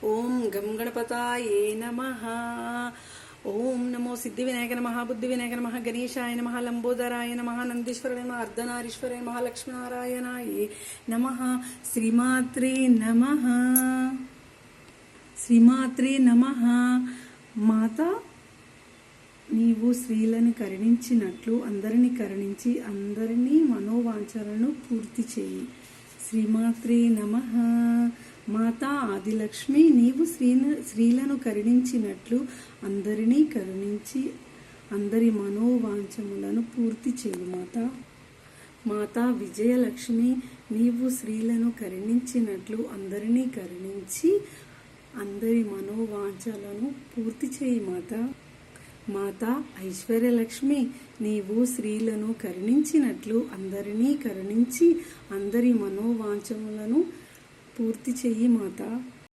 ఓం గం గణపతాయే నమః. ఓం నమో సిద్ధి వినాయక నమః, బుద్ధి వినాయక నమః, గణేశాయ నమః, లంబోదరాయ నమః, నందీశ్వరాయ నమః, అర్ధనారీశ్వరాయ నమః, లక్ష్మీనారాయణాయ నమః. శ్రీమాత్రే నమః. శ్రీమాత్రే నమః. మాత, నీవు స్త్రీలను కరుణించినట్లు అందరినీ కరుణించి అందరినీ మనోవాంఛలను పూర్తి చేయి. శ్రీమాత్రే నమః. మాతా ఆదిలక్ష్మి, నీవు స్త్రీలను కరుణించినట్లు అందరినీ కరుణించి అందరి మనోవాంఛములను పూర్తి చేయి. మాతా విజయలక్ష్మి, నీవు స్త్రీలను కరుణించినట్లు అందరినీ కరుణించి అందరి మనోవాంఛలను పూర్తి చేయి. మాతా ఐశ్వర్యలక్ష్మి, నీవు స్త్రీలను కరుణించినట్లు అందరినీ కరుణించి అందరి మనోవాంఛములను పూర్తి చెయ్యి.